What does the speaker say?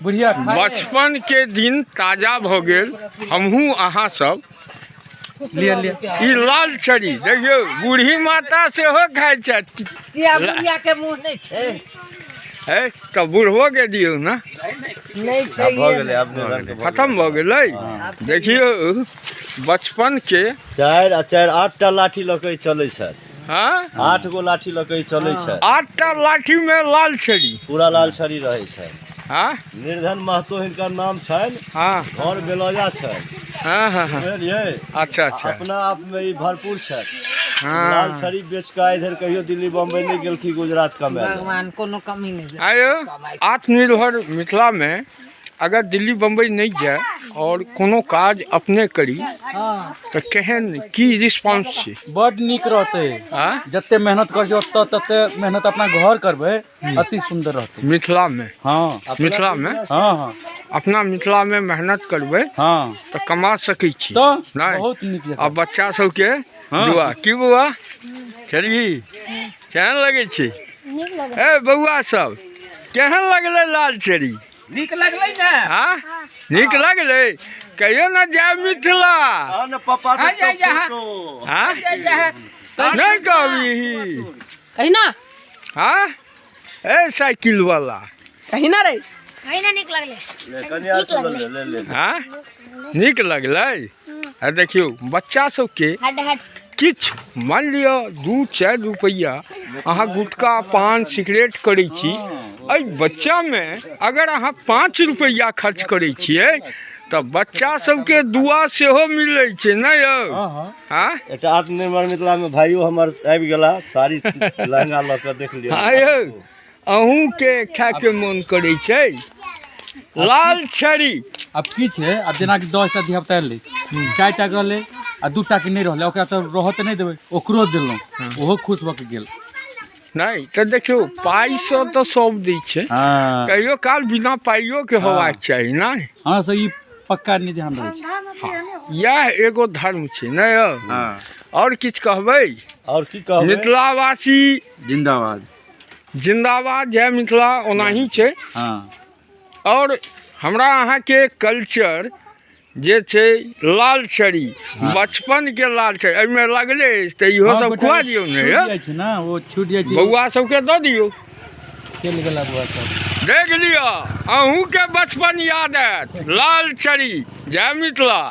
बुढ़िया बचपन के दिन ताजा भ गेल। हमहू अहाँ सब लिया लिया ई लाल छड़ी देखियो बूढ़ी माता से हो खाए छथि। किया बुढ़िया के मुंह नहीं थे? है तो बुढ़बो के दियो ना, नहीं थे, खत्म भ गेलै। देखियो बचपन के 4 आ 4 8 टा लाठी लके चले छथि। हाँ 8 गो लाठी लके चले छथि। 8 टा लाठी में लाल छड़ी पूरा लाल छड़ी रहे छै। हाँ निर्धन महतो हिनकर नाम छनि। हाँ घर बेलौजा छै। हाँ हाँ हाँ बुझलियै? अच्छा अच्छा अपना आप में ई भरपूर छथि। हाँ लाल छड़ी बेच के इधर कहियो दिल्ली बम्बई नहीं गेल की गुजरात कमाए। भगवान कोनो कमी नहीं। आयो आत्मनिर्भर मिथिला में अगर दिल्ली बम्बई नहीं जाए और कोनो काज अपने करी हाँ तो केहन की रिस्पांस छै? बड निक रहते। हाँ जते मेहनत कर तते मेहनत अपना घर करबे अति सुंदर रहते मिथिला में। हाँ मिथिला में हाँ हाँ अपना मिथिला में मेहनत करबे हाँ तो कमा सकै छी तो नहीं। बहुत निक जगह। अब बच्चा सबके हाँ। दुआ की बुआ चलिए केहन लगे छै? ए बउआ सब केहन लगले लाल छड़ी? निक लगलै ना? हाँ नीक लगले। कहियो ना जाए मिथिला। हां न पापा हाँ, जा, जा, हाँ। तो हाँ नहीं कहबी। कहीं ना हाँ ए साइकिल वाला कहीं ना रे कहीं ना निक लगले। कन्या चल ले। हाँ नीक लगले। आ देखियो बच्चा सबके हट हट किछ मान लियो 2-4 रुपया अहाँ गुटखा पान सिगरेट करै छी, एहि बच्चा में अगर अहाँ 5 रुपया खर्च करै छियै तो बच्चा सबके दुआ सेहो मिलै छै न यौ? हाँ हाँ हाँ एकटा आत्मनिर्भर मिथिला में भाइयो हमर आबि गेला साड़ी लहंगा ल के देख लियो। हाँ यौ अहूँ के खाए के मन करै छै लाल छड़ी। अब की छै? अब जेना कि 10 टा धिया पुता एलै 4 टा रहलै आ 2 टा के नहीं रहलै ओकरा तो रहत नहीं देबै ओकरो देलहुँ ओहो खुश भऽ के गेल। नहीं तो देखियो पाई से तो सब दै छै। हाँ कहियो काल बिना पाइयो के होबाक चाही नहीं। हाँ से ई पक्का नहीं ध्यान रहे छै। यह एगो धर्म छै न यौ? हाँ और किछ कहबै? और की कहबै? मिथिलावासी जिंदाबाद जिंदाबाद जय मिथिला ओनाही छै। हाँ और हमरा अहाँ के कल्चर जे छै लाल छड़ी बचपन के लाल छड़ी एहिमे लगले तऽ इहो सब खुआ दियौ ने यौ। छूट जाइ छै ना वो छूट जाइ छै बउआ सबके दऽ दियौ। चल गेला बउआ सब। देख लिअ अहूँ के बचपन याद आयत। लाल छड़ी जय मिथिला।